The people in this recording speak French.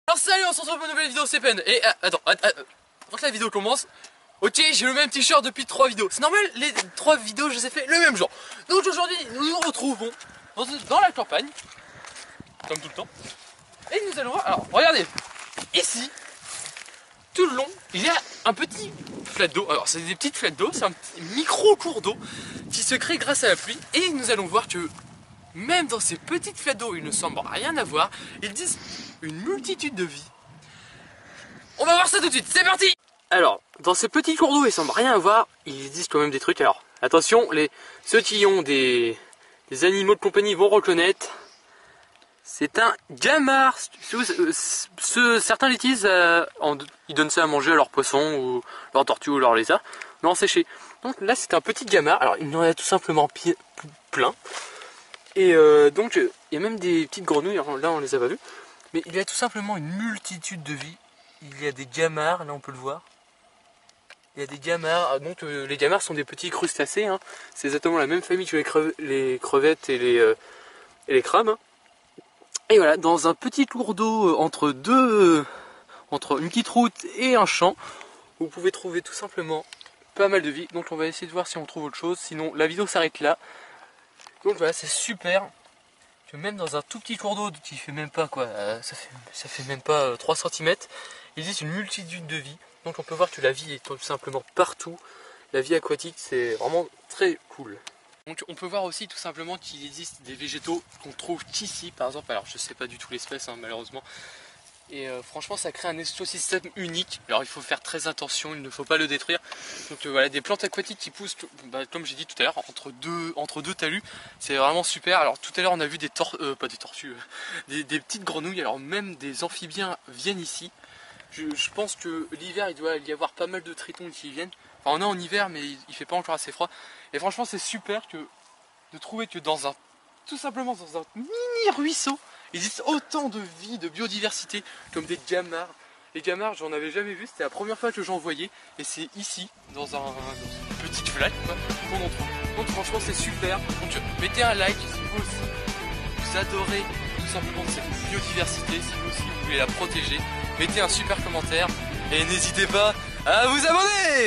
Alors salut, on se retrouve pour une nouvelle vidéo CPN. Et attends, avant que la vidéo commence, ok, j'ai le même t-shirt depuis 3 vidéos. C'est normal, les 3 vidéos je les ai fait le même jour. Donc aujourd'hui, nous nous retrouvons dans la campagne, comme tout le temps. Et nous allons voir, alors regardez, ici, tout le long, il y a un petit flat d'eau. Alors c'est des petites flaques d'eau, c'est un petit micro cours d'eau qui se crée grâce à la pluie. Et nous allons voir que même dans ces petites flaques d'eau, il ne semble rien avoir. Ils disent une multitude de vies. On va voir ça tout de suite, c'est parti! Alors, dans ces petits cours d'eau, il semble rien avoir. Il existe quand même des trucs. Alors, attention, ceux qui ont des animaux de compagnie vont reconnaître. C'est un gamard. Certains l'utilisent, ils donnent ça à manger à leurs poissons, ou leurs tortues, ou leurs lézards, mais en séché. Donc là, c'est un petit gamard. Alors, il y en a tout simplement plein. Et donc, il y a même des petites grenouilles. Alors, là, on les a pas vues. Mais il y a tout simplement une multitude de vies. Il y a des gamars, là on peut le voir. Il y a des gamars, donc les gamars sont des petits crustacés. Hein. C'est exactement la même famille que les crevettes et les crabes. Hein. Et voilà, dans un petit cours d'eau entre une petite route et un champ, vous pouvez trouver tout simplement pas mal de vies. Donc on va essayer de voir si on trouve autre chose. Sinon la vidéo s'arrête là. Donc voilà, c'est super. Que même dans un tout petit cours d'eau qui fait même pas quoi, ça fait même pas 3 cm, il existe une multitude de vies. Donc on peut voir que la vie est tout simplement partout. La vie aquatique, c'est vraiment très cool. Donc on peut voir aussi tout simplement qu'il existe des végétaux qu'on trouve qu'ici par exemple. Alors je sais pas du tout l'espèce hein, malheureusement. Et franchement ça crée un écosystème unique. Alors il faut faire très attention, il ne faut pas le détruire. Donc voilà, des plantes aquatiques qui poussent, comme j'ai dit tout à l'heure, entre deux talus. C'est vraiment super. Alors tout à l'heure on a vu des des petites grenouilles. Alors même des amphibiens viennent ici. Je pense que l'hiver il doit y avoir pas mal de tritons qui viennent. Enfin on est en hiver mais il fait pas encore assez froid. Et franchement c'est super de trouver que tout simplement dans un mini ruisseau, il existe autant de vie, de biodiversité, comme des gamars. Les gamars, j'en avais jamais vu, c'était la première fois que j'en voyais. Et c'est ici, dans une petite flaque, qu'on en trouve. Donc franchement c'est super. Donc mettez un like si vous aussi, vous adorez tout simplement cette biodiversité. Si vous aussi vous voulez la protéger, mettez un super commentaire. Et n'hésitez pas à vous abonner!